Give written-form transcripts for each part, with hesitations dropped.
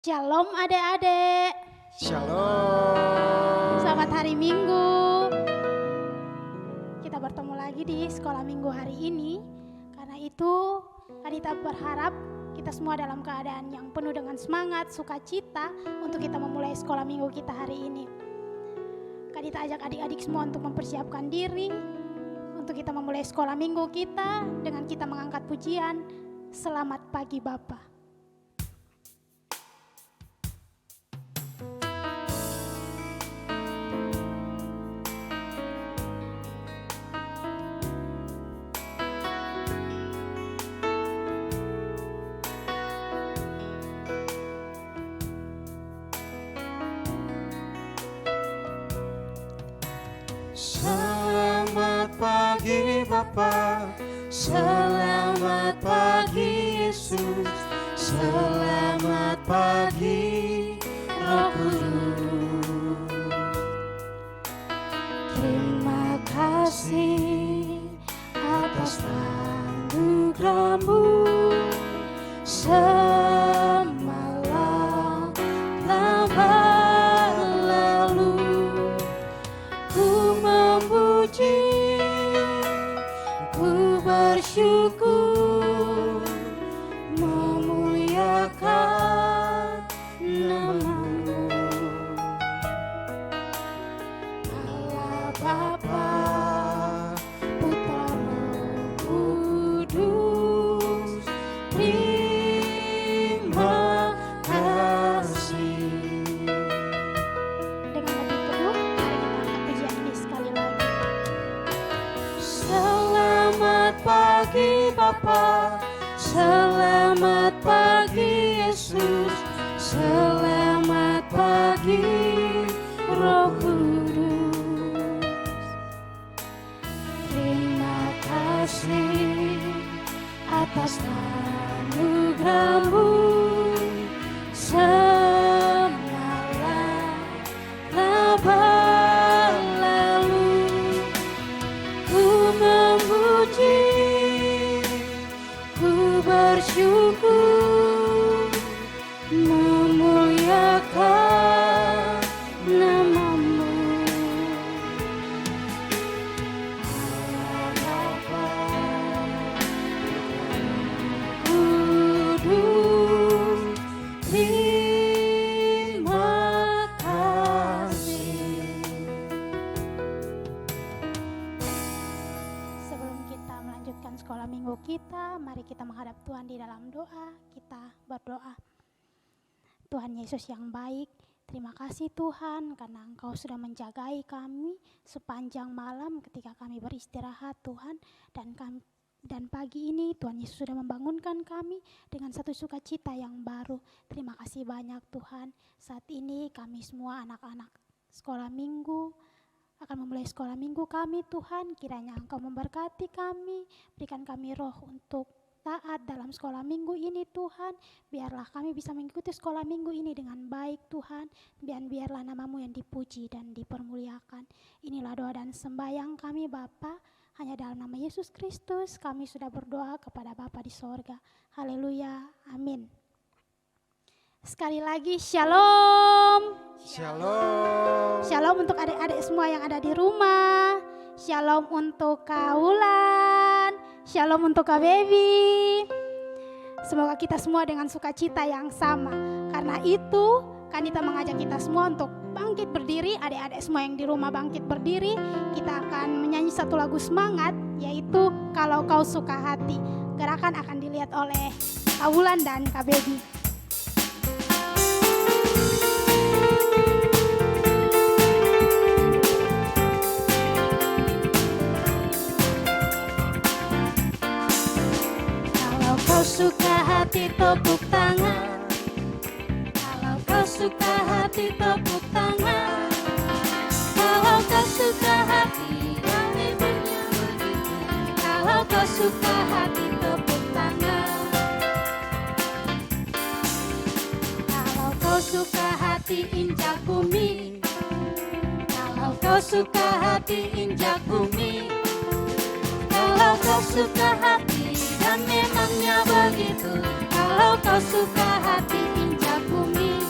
Shalom adik-adik. Shalom. Selamat hari Minggu. Kita bertemu lagi di sekolah Minggu hari ini. Karena itu Kadita berharap kita semua dalam keadaan yang penuh dengan semangat, sukacita untuk kita memulai sekolah Minggu kita hari ini. Kadita ajak adik-adik semua untuk mempersiapkan diri untuk kita memulai sekolah Minggu kita dengan kita mengangkat pujian Selamat Pagi Bapa. Selamat pagi Bapa, selamat pagi Yesus, selamat pagi Roh Kudus. Terima kasih atas anugerah-Mu semalam telah berlalu. Ku memuji, ku bersyukur, memuliakan nama-Mu. Allah Bapa, Putra Roh Kudus, terima kasih. Dengan lebih teduh, mari kita angkat pujian ini sekali lagi. Selamat pagi Bapa, selamat pagi Yesus, selamat pagi Roh Kudus. Terima kasih atas anugerah-Mu semalam telah berlalu. Ku memuji, ku bersyukur, memuliakan nama-Mu. Allah Bapa, Kudus, terima kasih. Sebelum kita melanjutkan sekolah minggu kita, mari kita menghadap Tuhan di dalam doa. Kita berdoa. Tuhan Yesus yang baik, terima kasih Tuhan karena Engkau sudah menjagai kami sepanjang malam ketika kami beristirahat Tuhan, dan pagi ini Tuhan Yesus sudah membangunkan kami dengan satu sukacita yang baru. Terima kasih banyak Tuhan. Saat ini kami semua anak-anak sekolah minggu akan memulai sekolah minggu kami Tuhan. Kiranya Engkau memberkati kami, berikan kami roh untuk taat dalam sekolah minggu ini Tuhan. Biarlah kami bisa mengikuti sekolah minggu ini dengan baik Tuhan, dan biarlah nama-Mu yang dipuji dan dipermuliakan. Inilah doa dan sembahyang kami Bapa, hanya dalam nama Yesus Kristus kami sudah berdoa kepada Bapa di sorga. Haleluya, amin. Sekali lagi shalom. Shalom. Shalom untuk adik-adik semua yang ada di rumah. Shalom untuk Kak Wulan. Shalom untuk Kak Baby. Semoga kita semua dengan sukacita yang sama. Karena itu Kanita mengajak kita semua untuk bangkit berdiri. Adik-adik semua yang di rumah bangkit berdiri. Kita akan menyanyi satu lagu semangat, yaitu Kalau Kau Suka Hati. Gerakan akan dilihat oleh Kak Wulan dan Kak Baby. Kau suka hati tepuk tangan. Kalau kau suka hati tepuk tangan. Kalau kau suka hati kami punya begitu. Kalau kau suka hati tepuk tangan. Kalau kau suka hati injak bumi. Kalau kau suka hati injak bumi. Kalau kau suka hati dan memangnya begitu. Kalau kau suka hati injak bumi.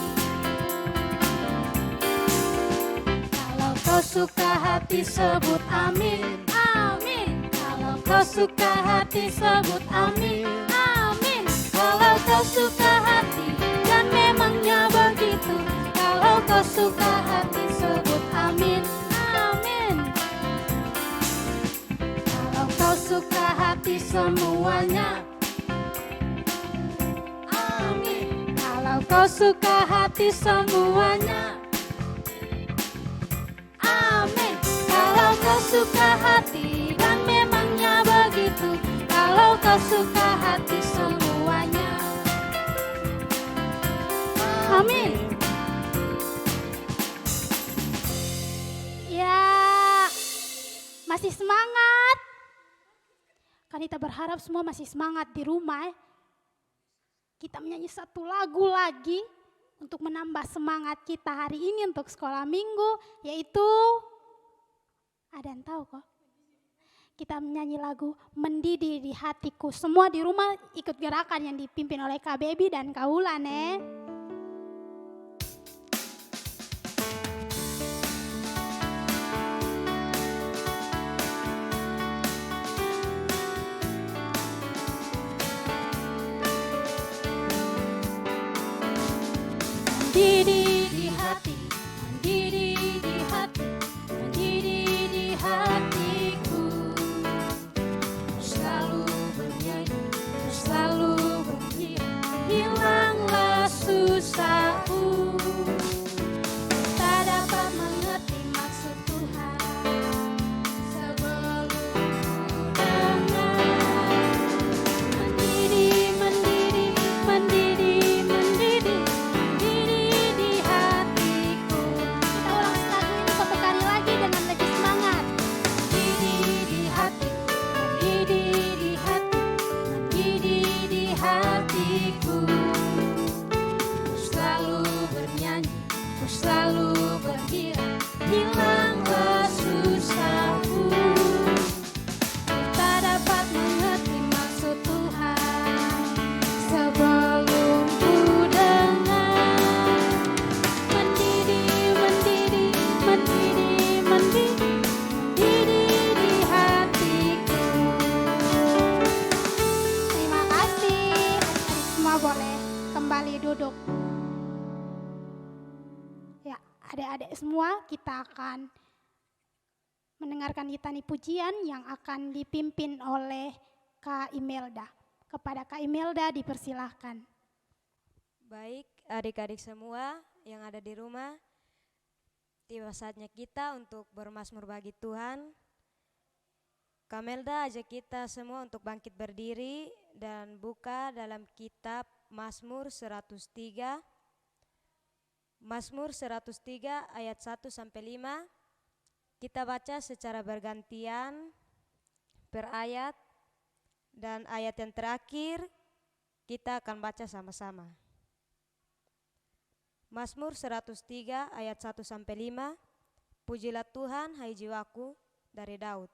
kau suka hati sebut amin, amin. Kalau kau suka hati sebut amin, amin. Kalau kau suka hati dan memangnya begitu. Kalau kau suka hati sebut amin, amin. Kalau kau suka hati semuanya, amin. Kalau kau suka hati semuanya, amin. Kalau kau suka hati dan memangnya begitu. Kalau kau suka hati semuanya, amin. Ya, masih semangat? Kanita berharap semua masih semangat di rumah. Kita menyanyi satu lagu lagi untuk menambah semangat kita hari ini untuk sekolah minggu, yaitu ada yang tahu kok? Kita menyanyi lagu Mendidih di Hatiku. Semua di rumah ikut gerakan yang dipimpin oleh Kak Baby dan Kak Ulan ya. Mendidih di hati, mendidih di hati, mendidih di hatiku. Selalu bernyanyi, selalu bergembira, hilanglah susahku. Tak dapat mengerti maksud Tuhan sebelum ku dengar. Mendidih, mendidih, mendidih, mendidih. Selalu bergembira, hilanglah susahku. Tak dapat mengerti maksud Tuhan sebelum ku dengar. Mendidih, mendidih, mendidih, mendidih, mendidih di hatiku. Terima kasih. Adik semua boleh kembali duduk. Adik-adik semua, kita akan mendengarkan litani pujian yang akan dipimpin oleh Kak Imelda. Kepada Kak Imelda dipersilahkan. Baik, adik-adik semua yang ada di rumah, tiba saatnya kita untuk bermazmur bagi Tuhan. Kak Melda ajak kita semua untuk bangkit berdiri dan buka dalam kitab Mazmur 103. Mazmur 103 ayat 1-5. Kita baca secara bergantian per ayat, dan ayat yang terakhir kita akan baca sama-sama. Mazmur 103 ayat 1-5. Pujilah Tuhan hai jiwaku, dari Daud.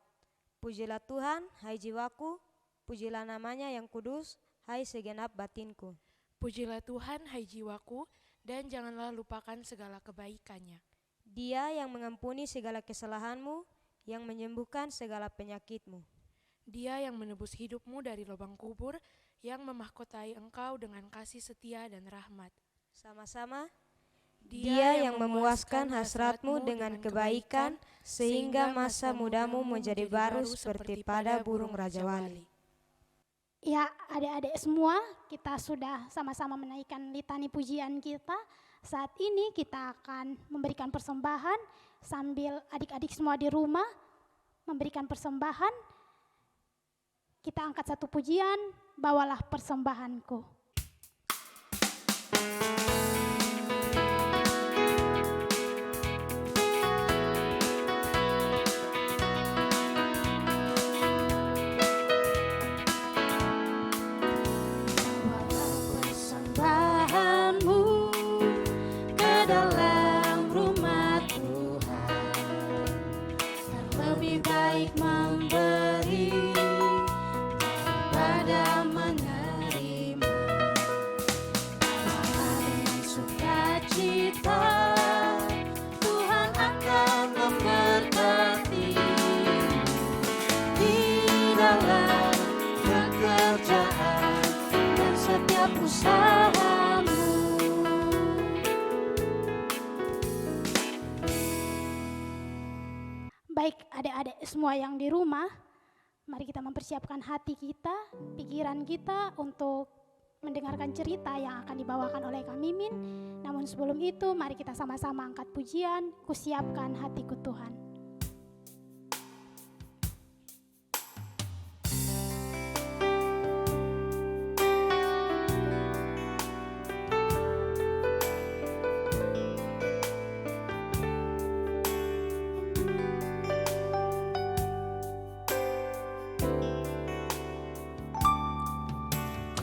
Pujilah Tuhan hai jiwaku, pujilah namanya yang kudus, hai segenap batinku. Pujilah Tuhan hai jiwaku, dan janganlah lupakan segala kebaikannya. Dia yang mengampuni segala kesalahanmu, yang menyembuhkan segala penyakitmu. Dia yang menebus hidupmu dari lubang kubur, yang memahkotai engkau dengan kasih setia dan rahmat. Sama-sama. Dia yang memuaskan hasratmu dengan kebaikan, sehingga masa mudamu menjadi baru seperti pada burung rajawali. Ya, adik-adik semua, kita sudah sama-sama menaikkan litani pujian kita. Saat ini kita akan memberikan persembahan sambil adik-adik semua di rumah memberikan persembahan. Kita angkat satu pujian, bawalah persembahanku. Tuhan akan memberi. setiap usahamu. Baik adik-adik semua yang di rumah, mari kita mempersiapkan hati kita, pikiran kita untuk mendengarkan cerita yang akan dibawakan oleh Kak Mimin. Namun sebelum itu, mari kita sama-sama angkat pujian, kusiapkan hatiku Tuhan.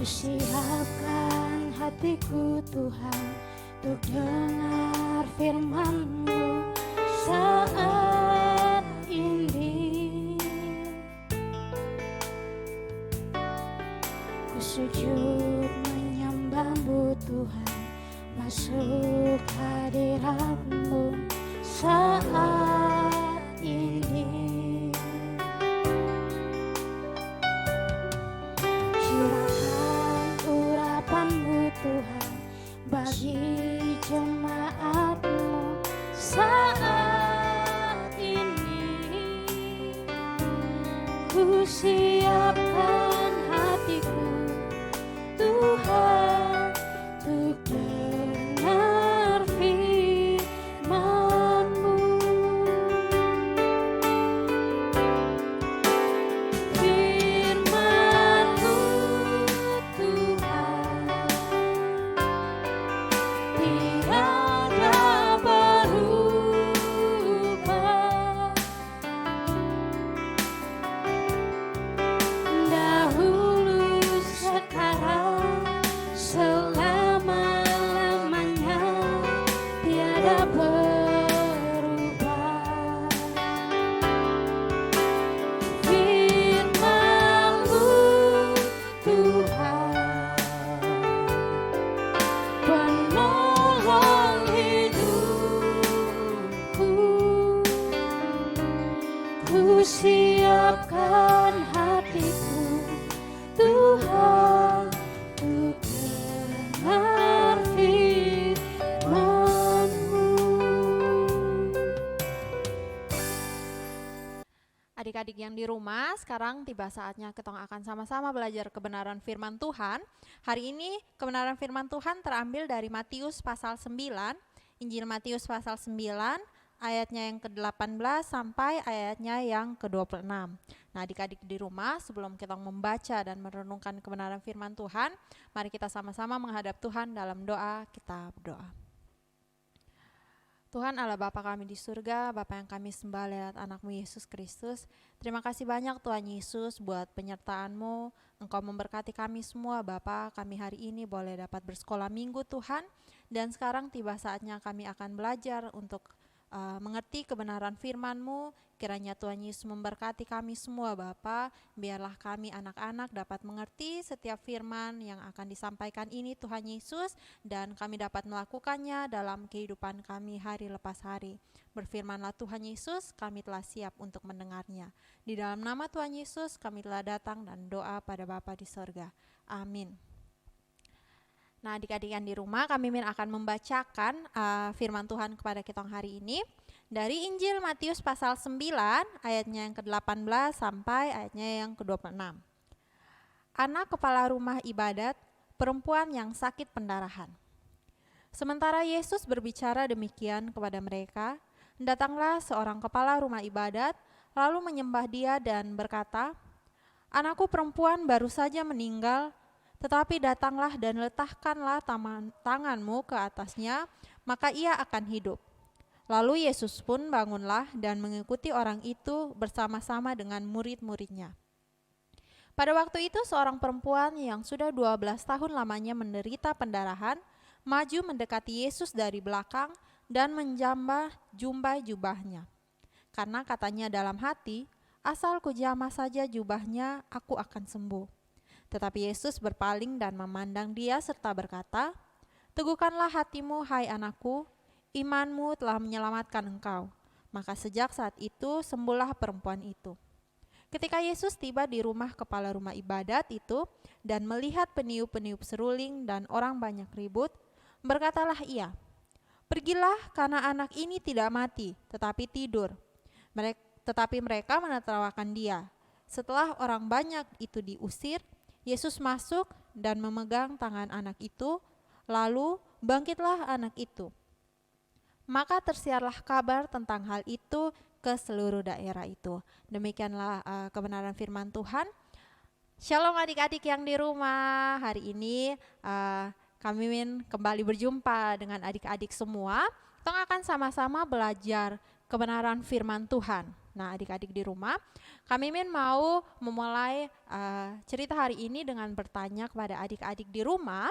Kusiapkan hatiku Tuhan untuk dengar firman-Mu saat ini. Ku sujud menyembah-Mu Tuhan, masuk hadirat-Mu saat ini. Tuhan bagi jemaat-Mu saat ini. Ku siapkan hatiku Tuhan untuk dengar firman-Mu. Firman-Mu Tuhan tiada berubah, dahulu sekarang selama-lamanya tiada berubah. Firman-Mu Tuhan penolong hidupku. Ku siapkan hatiku Tuhan untuk dengar firman-Mu. Adik-adik yang di rumah, sekarang tiba saatnya kita akan sama-sama belajar kebenaran firman Tuhan. Hari ini kebenaran firman Tuhan terambil dari Matius pasal 9, Injil Matius pasal 9, ayatnya yang ke-18 sampai ayatnya yang ke-26. Nah, adik-adik di rumah, sebelum kita membaca dan merenungkan kebenaran firman Tuhan, mari kita sama-sama menghadap Tuhan dalam doa. Kita berdoa. Tuhan Allah Bapa kami di surga, Bapa yang kami sembah lewat anak-Mu Yesus Kristus. Terima kasih banyak Tuhan Yesus buat penyertaan-Mu. Engkau memberkati kami semua Bapa, kami hari ini boleh dapat bersekolah minggu Tuhan. Dan sekarang tiba saatnya kami akan belajar untuk mengerti kebenaran firman-Mu. Kiranya Tuhan Yesus memberkati kami semua Bapa. Biarlah kami anak-anak dapat mengerti setiap firman yang akan disampaikan ini Tuhan Yesus. Dan kami dapat melakukannya dalam kehidupan kami hari lepas hari. Berfirmanlah Tuhan Yesus, kami telah siap untuk mendengarnya. Di dalam nama Tuhan Yesus kami telah datang dan doa pada Bapa di sorga. Amin. Nah, adik-adik yang di rumah, kami akan membacakan firman Tuhan kepada kita hari ini dari Injil Matius pasal 9 ayatnya yang ke-18 sampai ayatnya yang ke-26. Anak kepala rumah ibadat, perempuan yang sakit pendarahan. Sementara Yesus berbicara demikian kepada mereka, datanglah seorang kepala rumah ibadat, lalu menyembah dia dan berkata, "Anakku perempuan baru saja meninggal, tetapi datanglah dan letakkanlah tanganmu ke atasnya, maka ia akan hidup." Lalu Yesus pun bangunlah dan mengikuti orang itu bersama-sama dengan murid-muridnya. Pada waktu itu seorang perempuan yang sudah 12 tahun lamanya menderita pendarahan, maju mendekati Yesus dari belakang dan menjambah jumbai jubahnya. Karena katanya dalam hati, asal kujamah saja jubahnya, aku akan sembuh. Tetapi Yesus berpaling dan memandang dia serta berkata, "Teguhkanlah hatimu, hai anakku, imanmu telah menyelamatkan engkau." Maka sejak saat itu sembuhlah perempuan itu. Ketika Yesus tiba di rumah kepala rumah ibadat itu dan melihat peniup-peniup seruling dan orang banyak ribut, berkatalah ia, "Pergilah, karena anak ini tidak mati, tetapi tidur." Tetapi mereka menertawakan dia. Setelah orang banyak itu diusir, Yesus masuk dan memegang tangan anak itu, lalu bangkitlah anak itu. Maka tersiarlah kabar tentang hal itu ke seluruh daerah itu. Demikianlah kebenaran firman Tuhan. Shalom adik-adik yang di rumah. Hari ini kami kembali berjumpa dengan adik-adik semua. Kita akan sama-sama belajar kebenaran firman Tuhan. Nah, adik-adik di rumah, kami mau memulai cerita hari ini dengan bertanya kepada adik-adik di rumah,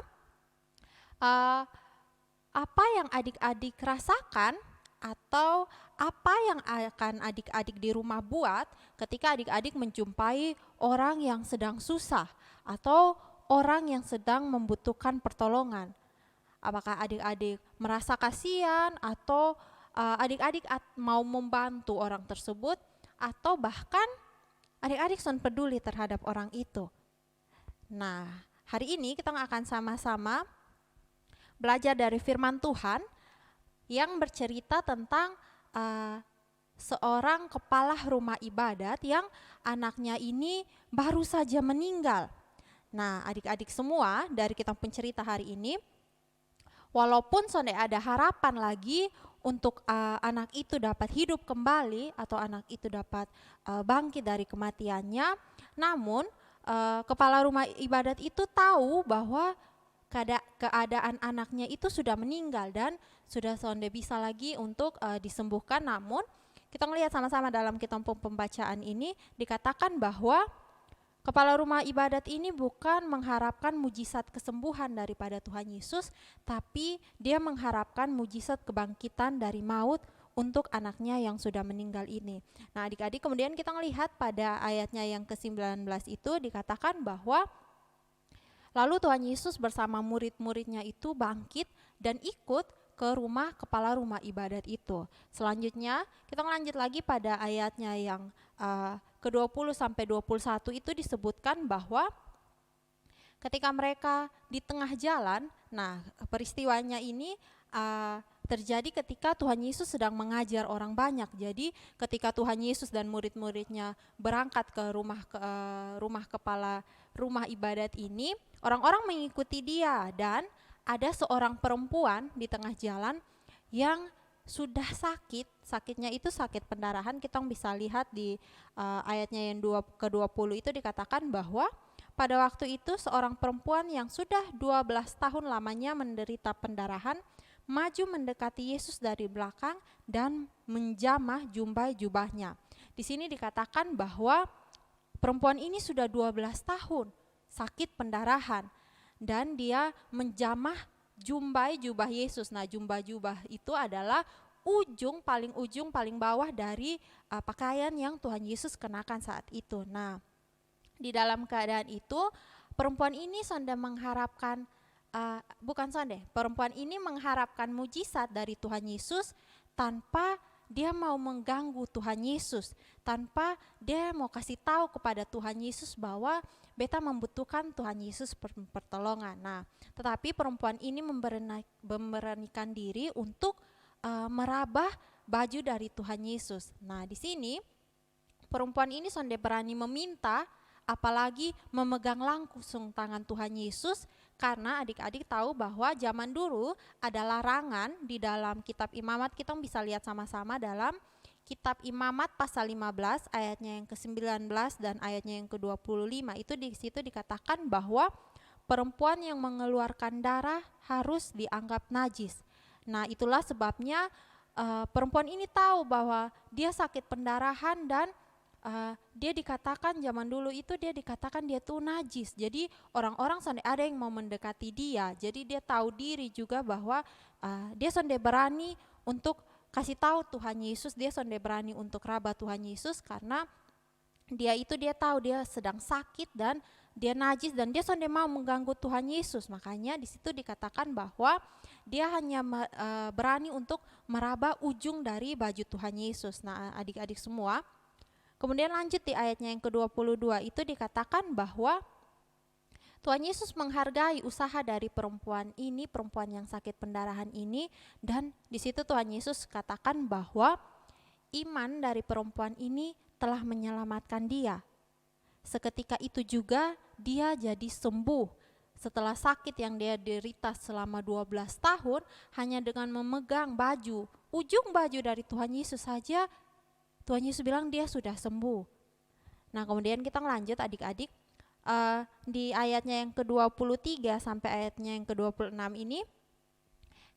apa yang adik-adik rasakan atau apa yang akan adik-adik di rumah buat ketika adik-adik menjumpai orang yang sedang susah atau orang yang sedang membutuhkan pertolongan. Apakah adik-adik merasa kasihan atau adik-adik mau membantu orang tersebut, atau bahkan adik-adik son peduli terhadap orang itu. Nah, hari ini kita akan sama-sama belajar dari firman Tuhan yang bercerita tentang seorang kepala rumah ibadat yang anaknya ini baru saja meninggal. Nah, adik-adik semua, dari kita pencerita hari ini, walaupun sonde ada harapan lagi untuk anak itu dapat hidup kembali atau anak itu dapat bangkit dari kematiannya, namun kepala rumah ibadat itu tahu bahwa keadaan anaknya itu sudah meninggal dan sudah sonde bisa lagi untuk disembuhkan. Namun kita melihat sama-sama dalam kitab pembacaan ini dikatakan bahwa kepala rumah ibadat ini bukan mengharapkan mujizat kesembuhan daripada Tuhan Yesus, tapi dia mengharapkan mujizat kebangkitan dari maut untuk anaknya yang sudah meninggal ini. Nah, adik-adik, kemudian kita melihat pada ayatnya yang ke-19 itu dikatakan bahwa lalu Tuhan Yesus bersama murid-muridnya itu bangkit dan ikut ke rumah kepala rumah ibadat itu. Selanjutnya kita lanjut lagi pada ayatnya yang ke-20 sampai 21 itu disebutkan bahwa ketika mereka di tengah jalan, nah peristiwanya ini terjadi ketika Tuhan Yesus sedang mengajar orang banyak. Jadi ketika Tuhan Yesus dan murid-muridnya berangkat ke rumah kepala rumah ibadat ini, orang-orang mengikuti dia dan ada seorang perempuan di tengah jalan yang sudah sakitnya itu sakit pendarahan. Kita bisa lihat di ayatnya yang ke-20 itu dikatakan bahwa pada waktu itu seorang perempuan yang sudah 12 tahun lamanya menderita pendarahan maju mendekati Yesus dari belakang dan menjamah jumbai jubahnya. Di sini dikatakan bahwa perempuan ini sudah 12 tahun sakit pendarahan dan dia menjamah jumbai jubah Yesus. Nah, jubah itu adalah ujung paling bawah dari pakaian yang Tuhan Yesus kenakan saat itu. Nah, di dalam keadaan itu perempuan ini mengharapkan perempuan ini mengharapkan mujizat dari Tuhan Yesus tanpa dia mau mengganggu Tuhan Yesus, tanpa dia mau kasih tahu kepada Tuhan Yesus bahwa beta membutuhkan Tuhan Yesus pertolongan. Nah, tetapi perempuan ini memberanikan diri untuk merabah baju dari Tuhan Yesus. Nah, di sini perempuan ini sonde berani meminta, apalagi memegang langsung tangan Tuhan Yesus, karena adik-adik tahu bahwa zaman dulu ada larangan di dalam kitab Imamat. Kita bisa lihat sama-sama dalam kitab Imamat pasal 15 ayatnya yang ke-19 dan ayatnya yang ke-25. Itu di situ dikatakan bahwa perempuan yang mengeluarkan darah harus dianggap najis. Nah, itulah sebabnya perempuan ini tahu bahwa dia sakit pendarahan dan dia dikatakan zaman dulu itu dia dikatakan dia tuh najis. Jadi orang-orang sonde ada yang mau mendekati dia. Jadi dia tahu diri juga bahwa dia sonde berani untuk kasih tahu Tuhan Yesus, dia sonde berani untuk rabah Tuhan Yesus karena dia tahu dia sedang sakit dan dia najis dan dia sonde mau mengganggu Tuhan Yesus. Makanya di situ dikatakan bahwa dia hanya berani untuk meraba ujung dari baju Tuhan Yesus. Nah, adik-adik semua, Kemudian lanjut di ayatnya yang ke-22 itu dikatakan bahwa Tuhan Yesus menghargai usaha dari perempuan ini, perempuan yang sakit pendarahan ini, dan di situ Tuhan Yesus katakan bahwa iman dari perempuan ini telah menyelamatkan dia. Seketika itu juga dia jadi sembuh setelah sakit yang dia derita selama 12 tahun. Hanya dengan memegang baju, ujung baju dari Tuhan Yesus saja, Tuhan Yesus bilang dia sudah sembuh. Nah, kemudian kita lanjut adik-adik, di ayatnya yang ke-23 sampai ayatnya yang ke-26 ini,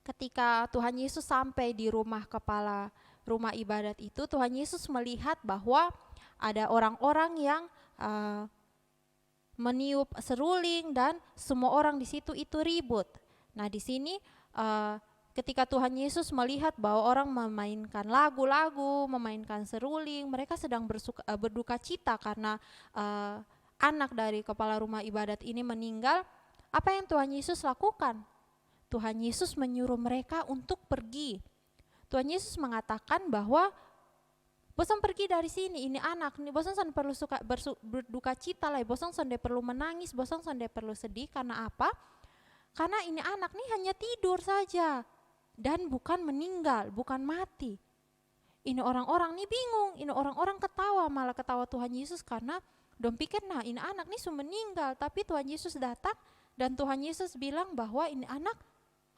ketika Tuhan Yesus sampai di rumah kepala rumah ibadat itu, Tuhan Yesus melihat bahwa ada orang-orang yang meniup seruling dan semua orang di situ itu ribut. Nah, di sini ketika Tuhan Yesus melihat bahwa orang memainkan lagu-lagu, memainkan seruling, mereka sedang berduka cita karena anak dari kepala rumah ibadat ini meninggal. Apa yang Tuhan Yesus lakukan? Tuhan Yesus menyuruh mereka untuk pergi. Tuhan Yesus mengatakan bahwa bosan pergi dari sini, ini anak, ini bosan sonde perlu berduka cita lah, bosan sonde perlu menangis, bosan sonde perlu sedih. Karena apa? Karena ini anak nih hanya tidur saja dan bukan meninggal, bukan mati. Ini orang-orang nih bingung, ini orang-orang ketawa, malah ketawa Tuhan Yesus karena dong pikir nah ini anak nih sudah meninggal, tapi Tuhan Yesus datang dan Tuhan Yesus bilang bahwa ini anak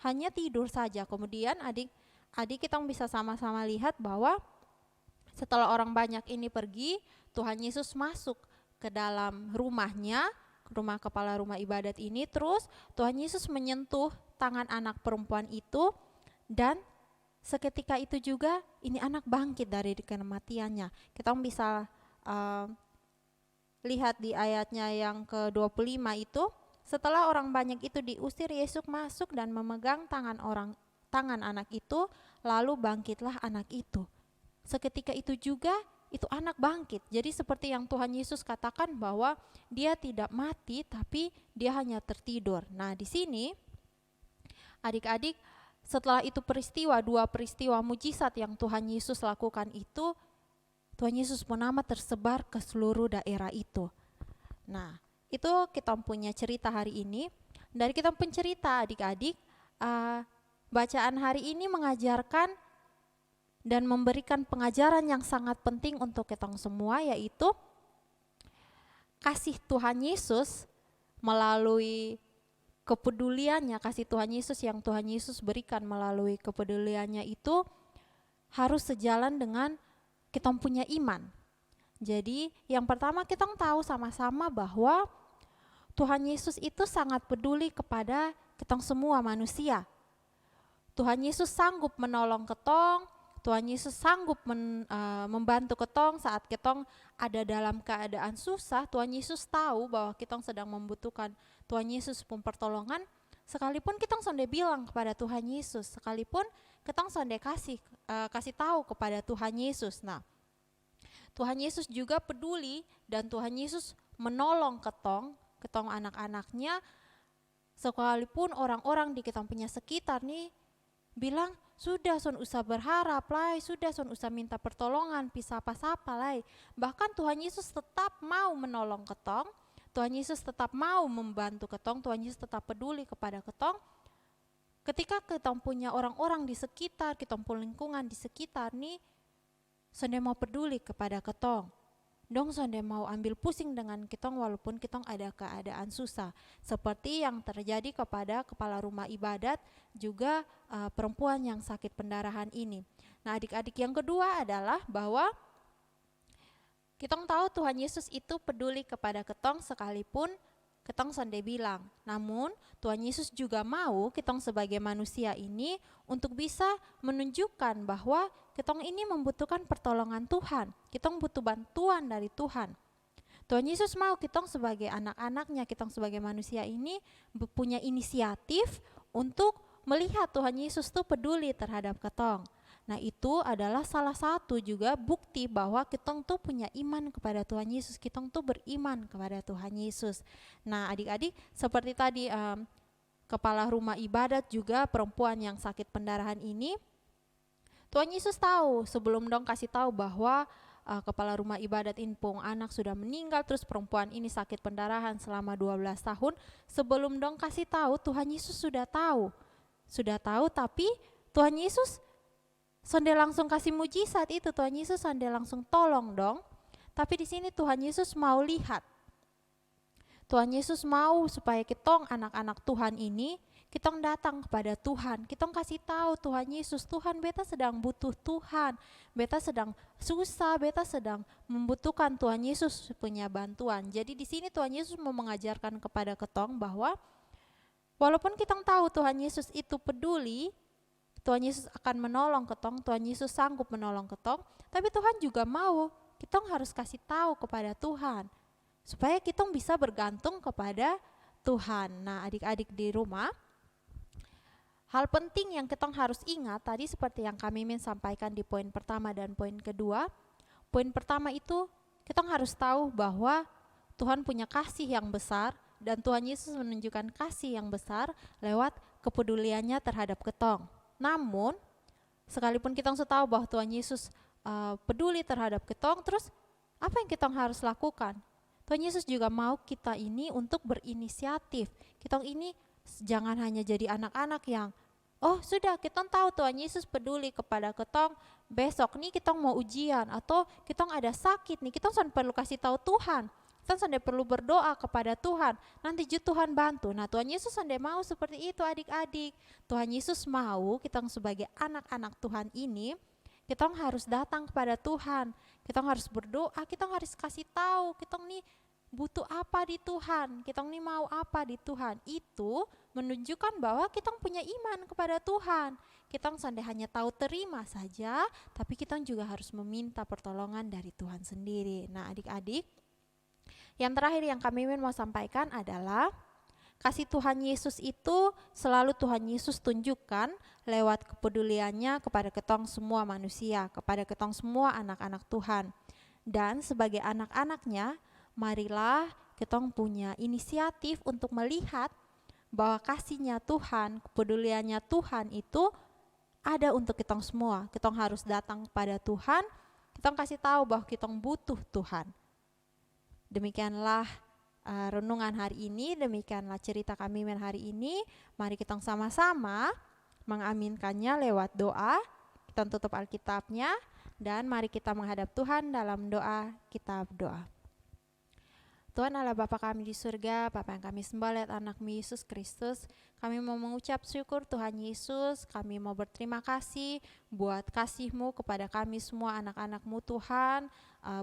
hanya tidur saja. Kemudian adik kita bisa sama-sama lihat bahwa setelah orang banyak ini pergi, Tuhan Yesus masuk ke dalam rumahnya, rumah kepala rumah ibadat ini. Terus Tuhan Yesus menyentuh tangan anak perempuan itu, dan seketika itu juga ini anak bangkit dari kematiannya. Kita bisa lihat di ayatnya yang ke-25 itu, setelah orang banyak itu diusir, Yesus masuk dan memegang tangan anak itu, lalu bangkitlah anak itu. Seketika itu juga itu anak bangkit. Jadi seperti yang Tuhan Yesus katakan bahwa dia tidak mati tapi dia hanya tertidur. Nah, di sini adik-adik, setelah itu dua peristiwa mujizat yang Tuhan Yesus lakukan itu, Tuhan Yesus pun amat tersebar ke seluruh daerah itu. Nah, itu kita punya cerita hari ini. Dari kita punya cerita adik-adik, bacaan hari ini mengajarkan dan memberikan pengajaran yang sangat penting untuk kita semua, yaitu kasih Tuhan Yesus melalui kepeduliannya, kasih Tuhan Yesus yang Tuhan Yesus berikan melalui kepeduliannya itu harus sejalan dengan kita punya iman. Jadi yang pertama kita tahu sama-sama bahwa Tuhan Yesus itu sangat peduli kepada kita semua manusia. Tuhan Yesus sanggup menolong ketong, Tuhan Yesus sanggup membantu ketong saat ketong ada dalam keadaan susah. Tuhan Yesus tahu bahwa ketong sedang membutuhkan Tuhan Yesus pun pertolongan, sekalipun ketong sonde bilang kepada Tuhan Yesus, sekalipun ketong sonde kasih tahu kepada Tuhan Yesus. Nah, Tuhan Yesus juga peduli dan Tuhan Yesus menolong ketong anak-anaknya, sekalipun orang-orang di ketong punya sekitar nih bilang, sudah son usah berharap lah, sudah son usah minta pertolongan, pisah apa-apa lah. Bahkan Tuhan Yesus tetap mau menolong ketong, Tuhan Yesus tetap mau membantu ketong, Tuhan Yesus tetap peduli kepada ketong. Ketika ketong punya orang-orang di sekitar, ketong punya lingkungan di sekitar nih, sonde mau peduli kepada ketong. Dong sonde mau ambil pusing dengan ketong walaupun ketong ada keadaan susah. Seperti yang terjadi kepada kepala rumah ibadat, juga perempuan yang sakit pendarahan ini. Nah, adik-adik, yang kedua adalah bahwa ketong tahu Tuhan Yesus itu peduli kepada ketong sekalipun ketong sonde bilang. Namun Tuhan Yesus juga mau ketong sebagai manusia ini untuk bisa menunjukkan bahwa ketong ini membutuhkan pertolongan Tuhan. Ketong butuh bantuan dari Tuhan. Tuhan Yesus mau ketong sebagai anak-anaknya, ketong sebagai manusia ini punya inisiatif untuk melihat Tuhan Yesus tuh peduli terhadap ketong. Nah, itu adalah salah satu juga bukti bahwa ketong tuh punya iman kepada Tuhan Yesus, ketong tuh beriman kepada Tuhan Yesus. Nah, adik-adik, seperti tadi kepala rumah ibadat juga perempuan yang sakit pendarahan ini, Tuhan Yesus tahu sebelum dong kasih tahu bahwa kepala rumah ibadat Inpong anak sudah meninggal, terus perempuan ini sakit pendarahan selama 12 tahun. Sebelum dong kasih tahu, Tuhan Yesus sudah tahu tapi Tuhan Yesus sonde langsung kasih mujizat itu, Tuhan Yesus sonde langsung tolong dong. Tapi di sini Tuhan Yesus mau lihat, Tuhan Yesus mau supaya kitong anak-anak Tuhan ini kitong datang kepada Tuhan, kitong kasih tahu Tuhan Yesus, Tuhan beta sedang butuh Tuhan, beta sedang susah, beta sedang membutuhkan Tuhan Yesus punya bantuan. Jadi di sini Tuhan Yesus mau mengajarkan kepada ketong bahwa walaupun kitong tahu Tuhan Yesus itu peduli, Tuhan Yesus akan menolong ketong, Tuhan Yesus sanggup menolong ketong, tapi Tuhan juga mau kitong harus kasih tahu kepada Tuhan supaya kitong bisa bergantung kepada Tuhan. Nah, adik-adik di rumah, hal penting yang kita harus ingat tadi seperti yang kami sampaikan di poin pertama dan poin kedua. Poin pertama itu kita harus tahu bahwa Tuhan punya kasih yang besar dan Tuhan Yesus menunjukkan kasih yang besar lewat kepeduliannya terhadap ketong. Namun sekalipun kita sudah tahu bahwa Tuhan Yesus peduli terhadap ketong, terus apa yang kita harus lakukan? Tuhan Yesus juga mau kita ini untuk berinisiatif. Kita ini jangan hanya jadi anak-anak yang oh sudah kita tahu Tuhan Yesus peduli kepada ketong, besok nih kita mau ujian atau kita ada sakit nih, kita perlu kasih tahu Tuhan, kita perlu berdoa kepada Tuhan, nanti Tuhan bantu. Nah Tuhan Yesus mau seperti itu adik-adik. Tuhan Yesus mau kita sebagai anak-anak Tuhan ini, kita harus datang kepada Tuhan, kita harus berdoa, kita harus kasih tahu kita nih butuh apa di Tuhan, kita nih mau apa di Tuhan. Itu menunjukkan bahwa kita punya iman kepada Tuhan. Kita hanya tahu terima saja, tapi kita juga harus meminta pertolongan dari Tuhan sendiri. Nah adik-adik, yang terakhir yang kami mau sampaikan adalah kasih Tuhan Yesus itu selalu Tuhan Yesus tunjukkan lewat kepeduliannya kepada ketong semua manusia, kepada ketong semua anak-anak Tuhan. Dan sebagai anak-anaknya, marilah ketong punya inisiatif untuk melihat bahwa kasihnya Tuhan, kepeduliannya Tuhan itu ada untuk ketong semua. Ketong harus datang kepada Tuhan, ketong kasih tahu bahwa ketong butuh Tuhan. Demikianlah renungan hari ini, demikianlah cerita kami hari ini. Mari kita sama-sama mengaminkannya lewat doa. Kita tutup Alkitabnya dan mari kita menghadap Tuhan dalam doa. Kita berdoa. Tuhan Allah Bapa kami di surga, Bapa yang kami sembah lewat anak-Mu Yesus Kristus, kami mau mengucap syukur Tuhan Yesus, kami mau berterima kasih buat kasih-Mu kepada kami semua anak-anak-Mu Tuhan,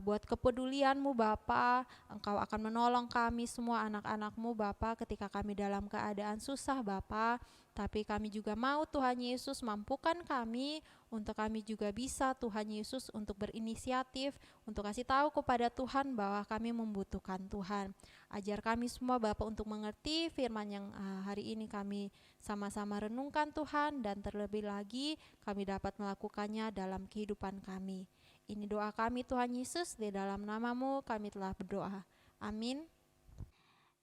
buat kepedulian-Mu Bapa, Engkau akan menolong kami semua anak-anak-Mu Bapa ketika kami dalam keadaan susah Bapa, tapi kami juga mau Tuhan Yesus mampukan kami untuk kami juga bisa Tuhan Yesus untuk berinisiatif, untuk kasih tahu kepada Tuhan bahwa kami membutuhkan Tuhan. Ajar kami semua Bapa untuk mengerti firman yang hari ini kami sama-sama renungkan Tuhan, dan terlebih lagi kami dapat melakukannya dalam kehidupan kami. Ini doa kami Tuhan Yesus, di dalam nama-Mu kami telah berdoa. Amin.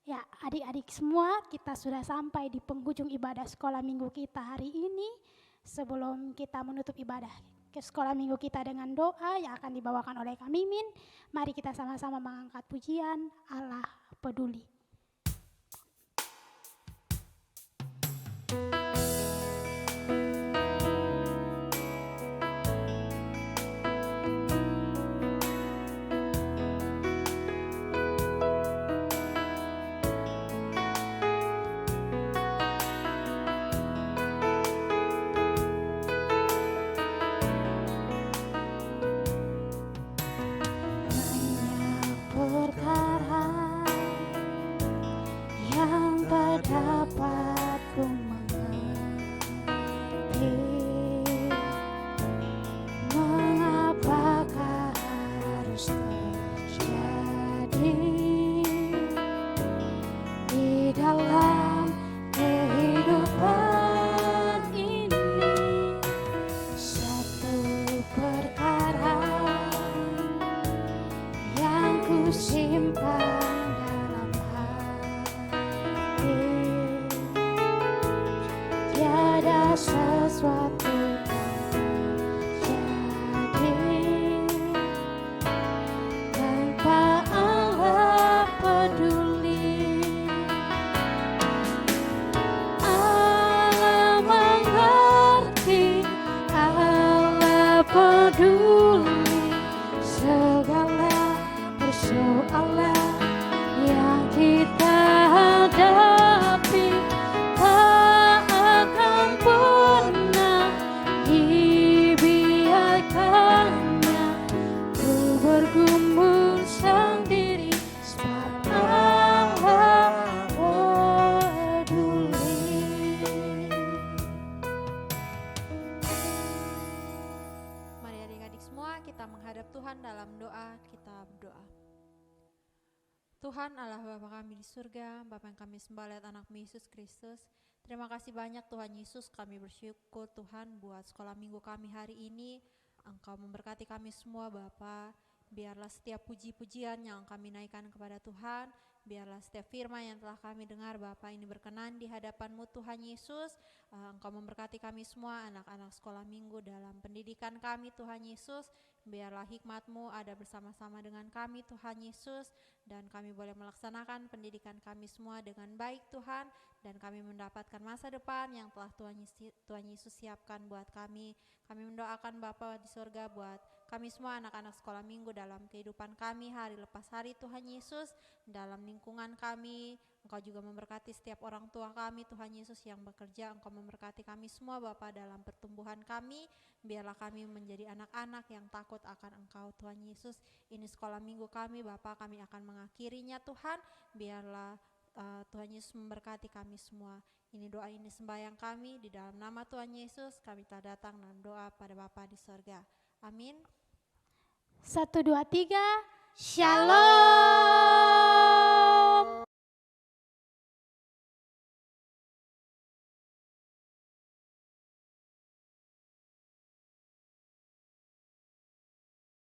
Ya, adik-adik semua, kita sudah sampai di penghujung ibadah sekolah minggu kita hari ini. Sebelum kita menutup ibadah ke sekolah minggu kita dengan doa yang akan dibawakan oleh Kak Mimin, mari kita sama-sama mengangkat pujian Allah Peduli. Sesuatu yang terjadi Tuhan Allah Bapa kami di surga, Bapa yang kami sembah lewat anak Yesus Kristus. Terima kasih banyak Tuhan Yesus, kami bersyukur Tuhan buat sekolah minggu kami hari ini. Engkau memberkati kami semua Bapa. Biarlah setiap puji-pujian yang kami naikkan kepada Tuhan, biarlah setiap firman yang telah kami dengar Bapa ini berkenan di hadapan-Mu Tuhan Yesus. Engkau memberkati kami semua anak-anak sekolah minggu dalam pendidikan kami Tuhan Yesus. Biarlah hikmat-Mu ada bersama-sama dengan kami Tuhan Yesus, dan kami boleh melaksanakan pendidikan kami semua dengan baik Tuhan, dan kami mendapatkan masa depan yang telah Tuhan Yesus siapkan buat kami. Kami mendoakan Bapa di surga buat kami semua anak-anak sekolah minggu dalam kehidupan kami hari lepas hari Tuhan Yesus, dalam lingkungan kami. Engkau juga memberkati setiap orang tua kami Tuhan Yesus yang bekerja. Engkau memberkati kami semua Bapa dalam pertumbuhan kami. Biarlah kami menjadi anak-anak yang takut akan Engkau Tuhan Yesus. Ini sekolah minggu kami Bapa, kami akan mengakhirinya Tuhan. Biarlah Tuhan Yesus memberkati kami semua. Ini doa, ini sembahyang kami di dalam nama Tuhan Yesus. Kami telah datang dalam doa pada Bapa di sorga. Amin. 1, 2, 3, Shalom.